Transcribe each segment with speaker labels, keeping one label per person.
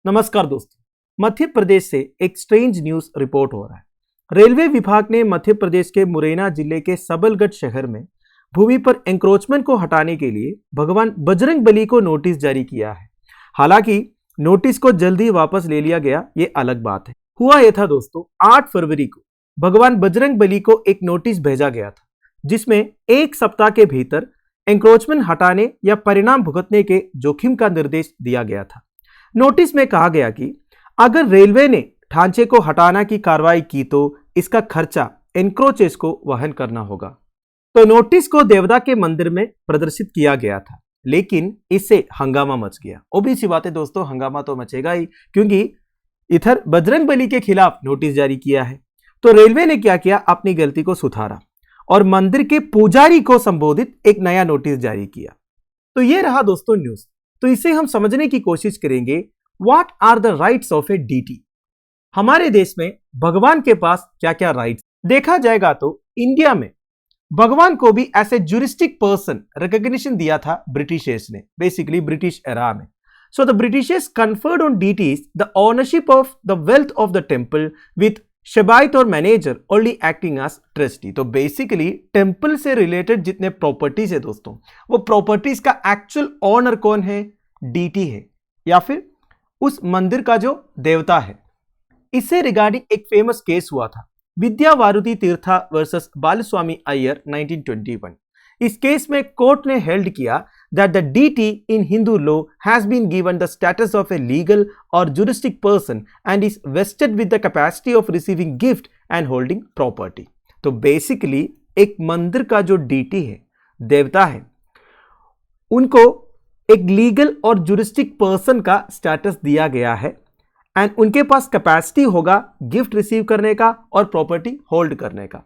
Speaker 1: नमस्कार दोस्तों, मध्य प्रदेश से एक स्ट्रेंज न्यूज रिपोर्ट हो रहा है। रेलवे विभाग ने मध्य प्रदेश के मुरैना जिले के सबलगढ़ शहर में भूमि पर एंक्रोचमेंट को हटाने के लिए भगवान बजरंगबली को नोटिस जारी किया है। हालांकि नोटिस को जल्दी वापस ले लिया गया, ये अलग बात है। हुआ यह था दोस्तों, 8 फरवरी को भगवान बजरंगबली को एक नोटिस भेजा गया था, जिसमें एक सप्ताह के भीतर एंक्रोचमेंट हटाने या परिणाम भुगतने के जोखिम का निर्देश दिया गया था। नोटिस में कहा गया कि अगर रेलवे ने ढांचे को हटाना की कार्रवाई की तो इसका खर्चा एनक्रोचेस को वहन करना होगा। तो नोटिस को देवदा के मंदिर में प्रदर्शित किया गया था, लेकिन इससे हंगामा मच गया। ओबीसी बात है दोस्तों, हंगामा तो मचेगा ही, क्योंकि इधर बजरंगबली के खिलाफ नोटिस जारी किया है। तो रेलवे ने क्या किया, अपनी गलती को सुधारा और मंदिर के पुजारी को संबोधित एक नया नोटिस जारी किया। तो ये रहा दोस्तों न्यूज। तो इसे हम समझने की कोशिश करेंगे। What are the rights of a deity? हमारे देश में भगवान के पास क्या क्या राइट्स? देखा जाएगा तो इंडिया में भगवान को भी ऐसे ज्यूरिस्टिक पर्सन रिकॉग्निशन दिया था ब्रिटिशर्स ने, बेसिकली ब्रिटिश एरा में। So the Britishers conferred on deities the ownership of the wealth of the temple with shebait और manager only acting as trustee. तो बेसिकली टेम्पल से रिलेटेड जितने प्रॉपर्टीज है दोस्तों, वो प्रॉपर्टीज का एक्चुअल ओनर कौन है? डीटी है, या फिर उस मंदिर का जो देवता है। इससे रिगार्डिंग एक फेमस केस हुआ था, विद्यावारुति तीर्था वर्सेस बालस्वामी अय्यर 1921। इस केस में कोर्ट ने हेल्ड किया that the deity in Hindu law has been given the status of a legal or juristic person and is vested with the capacity of receiving gift and holding property। तो basically एक मंदिर का जो DT है, देवता है, उनको एक लीगल और जुरिस्टिक पर्सन का स्टेटस दिया गया है एंड उनके पास कैपेसिटी होगा गिफ्ट रिसीव करने का और प्रॉपर्टी होल्ड करने का।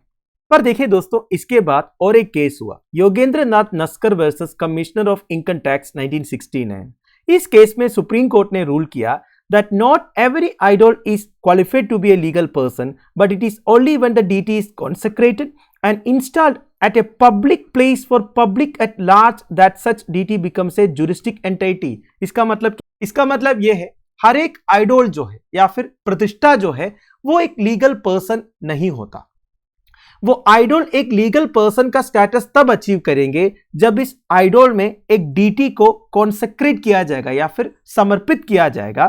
Speaker 1: पर देखिए दोस्तों, इसके बाद और एक केस हुआ, Yogendra Nath Naskar versus commissioner of income tax 1969। इस केस में सुप्रीम कोर्ट ने रूल किया that not every idol is qualified to be a legal person, but it is only when the deity is consecrated and installed at a public place for public at large that such deity becomes a juristic entity। इसका मतलब यह है, हर एक idol जो है या फिर प्रतिष्ठा जो है, वो एक लीगल पर्सन नहीं होता। वो आइडोल एक लीगल पर्सन का स्टेटस तब अचीव करेंगे जब इस आइडोल में एक डीटी को कॉन्सेक्रेट किया जाएगा या फिर समर्पित किया जाएगा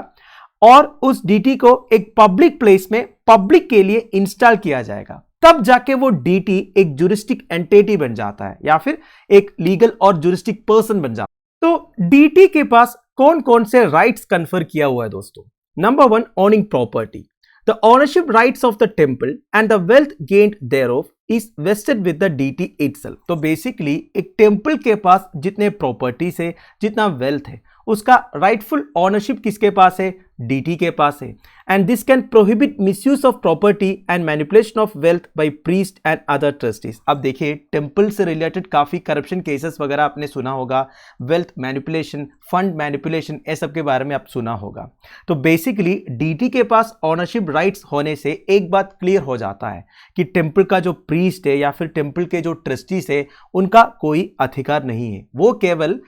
Speaker 1: और उस डीटी को एक पब्लिक प्लेस में पब्लिक के लिए इंस्टॉल किया जाएगा। तब जाके वो डीटी एक ज्यूरिस्टिक एंटिटी बन जाता है या फिर एक लीगल और ज्यूरिस्टिक पर्सन बन जाता है। तो डीटी के पास कौन कौन से राइट्स कन्फर किया हुआ है दोस्तों? Number 1, owning property. The ownership rights of the temple and the wealth gained thereof is vested with the deity itself। तो बेसिकली एक टेम्पल के पास जितने प्रॉपर्टीज है, जितना वेल्थ है, उसका राइटफुल ओनरशिप किसके पास है? डीटी के पास है। And this can prohibit misuse of property and manipulation of wealth by priest and other trustees. अब देखिए, टेम्पल से रिलेटेड काफी करप्शन केसेस वगैरह आपने सुना होगा, वेल्थ मैनिपुलेशन, फंड मैनिपुलेशन, ये सब के बारे में आप सुना होगा। तो बेसिकली डीटी के पास ओनरशिप राइट्स होने से एक बात क्लियर हो जाता है कि टेम्पल का जो प्रीस्ट है या फिर टेम्पल के जो ट्रस्टीज है, उनका कोई अधिकार नहीं है। वो केवल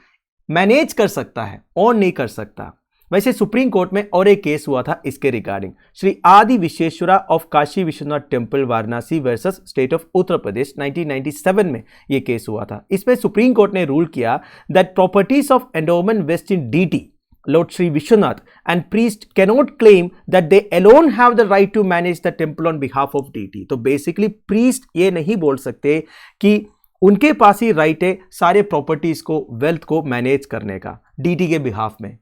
Speaker 1: मैनेज कर सकता है, ऑन नहीं कर सकता। वैसे सुप्रीम कोर्ट में और एक केस हुआ था इसके regarding, Shri Adi Vishweshwara of Kashi Vishwanath temple Varanasi versus state of Uttar Pradesh 1997 में यह केस हुआ था। इसमें सुप्रीम कोर्ट ने रूल किया that properties of endowment vest in deity Lord Sri Vishwanath and priest cannot claim that they alone have the right to manage the temple on behalf of deity। तो basically priest ये नहीं बोल सकते कि उनके पास ही right है सारे properties को, वेल्थ को मैनेज करने का डीटी के बिहाफ में।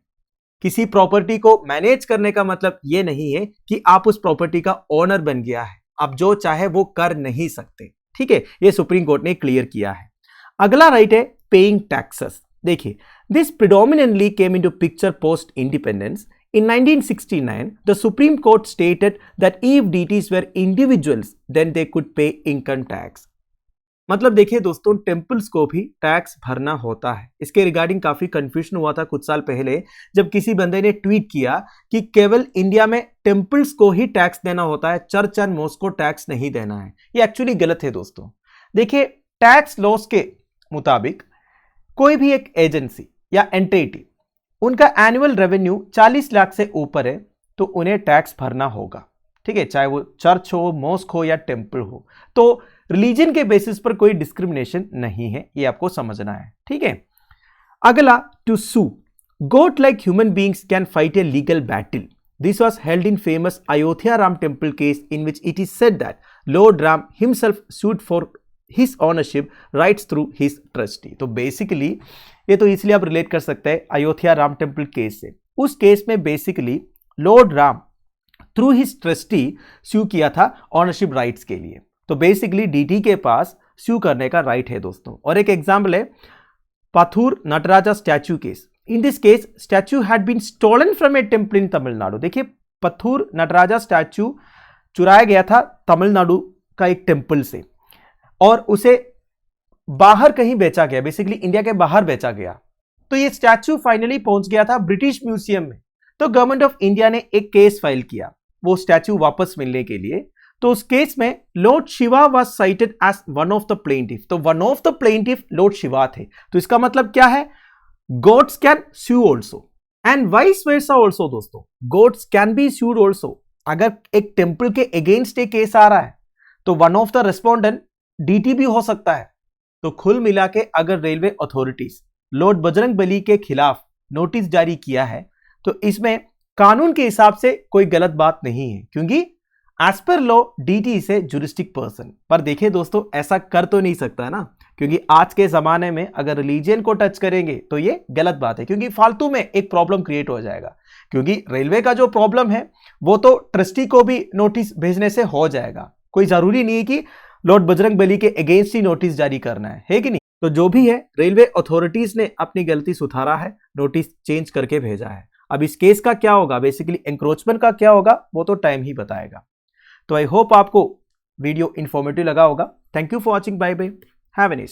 Speaker 1: किसी प्रॉपर्टी को मैनेज करने का मतलब ये नहीं है कि आप उस प्रॉपर्टी का ओनर बन गया है, आप जो चाहे वो कर नहीं सकते। ठीक है, ये सुप्रीम कोर्ट ने क्लियर किया है। अगला राइट है पेइंग टैक्सेस। देखिए, this predominantly came into picture post independence। In 1969 the Supreme Court stated that if deities were individuals then they could pay income tax। मतलब देखिए दोस्तों, टेम्पल्स को भी टैक्स भरना होता है। इसके रिगार्डिंग काफी कंफ्यूजन हुआ था कुछ साल पहले, जब किसी बंदे ने ट्वीट किया कि केवल इंडिया में टेम्पल्स को ही टैक्स देना होता है, चर्च एंड मॉस्क को टैक्स नहीं देना है। ये एक्चुअली गलत है दोस्तों। देखिए, टैक्स लॉस के मुताबिक कोई भी एक एजेंसी या एंटिटी उनका एनुअल रेवेन्यू 40 लाख से ऊपर है तो उन्हें टैक्स भरना होगा, ठीक है, चाहे वो चर्च हो, मॉस्क हो या टेम्पल हो। तो रिलीजन के बेसिस पर कोई डिस्क्रिमिनेशन नहीं है, ये आपको समझना है, ठीक है। अगला, to sue, god like human beings can fight a legal battle. This was held in famous Ayodhya Ram temple case in which it is said that Lord Ram himself sued for his ownership rights through his trustee। तो basically ये तो इसलिए आप relate कर सकते हैं Ayodhya Ram temple case से। उस केस में basically lord Ram through his trustee sue किया था ऑनरशिप राइट्स के लिए। तो बेसिकली डीटी के पास स्यू करने का राइट है दोस्तों। और एक एग्जाम्पल है Pathur Nataraja statue case. In this case, statue had been stolen from a temple in Tamil Nadu. देखिए, पथूर नटराजा स्टैचू चुराया गया था तमिलनाडु का एक टेम्पल से और उसे बाहर कहीं बेचा गया, बेसिकली इंडिया के बाहर बेचा गया। तो ये स्टैचू फाइनली पहुंच गया था ब्रिटिश म्यूजियम में। तो गवर्नमेंट ऑफ इंडिया ने एक केस फाइल किया वो स्टैचू वापस मिलने के लिए। तो उस केस में lord Shiva was cited as one of the plaintiff. तो one of the plaintiff lord Shiva थे। तो इसका मतलब क्या है, goats can sue also and vice versa also। दोस्तों, goats can be sued also। अगर एक टेम्पल के अगेंस्ट एक केस आ रहा है तो one of the respondent deity भी हो सकता है। तो कुल मिला के अगर railway authorities lord Bajrang Bali के खिलाफ नोटिस जारी किया है तो इसमें कानून के हिसाब से कोई गलत बात नहीं है, क्योंकि एज पर लॉ डीटी से जुरिस्टिक पर्सन। पर देखिए दोस्तों, ऐसा कर तो नहीं सकता है ना, क्योंकि आज के जमाने में अगर रिलीजन को टच करेंगे तो ये गलत बात है, क्योंकि फालतू में एक प्रॉब्लम क्रिएट हो जाएगा। क्योंकि रेलवे का जो प्रॉब्लम है वो तो ट्रस्टी को भी नोटिस भेजने से हो जाएगा। कोई जरूरी नहीं है कि लॉर्ड बजरंग बली के अगेंस्ट ही नोटिस जारी करना है कि नहीं। तो जो भी है, रेलवे अथॉरिटीज ने अपनी गलती सुधारा है, नोटिस चेंज करके भेजा है। अब इस केस का क्या होगा, बेसिकली एंक्रोचमेंट का क्या होगा, वो तो टाइम ही बताएगा। तो आई होप आपको वीडियो इंफॉर्मेटिव लगा होगा। Thank you for watching. Bye bye, have a nice day.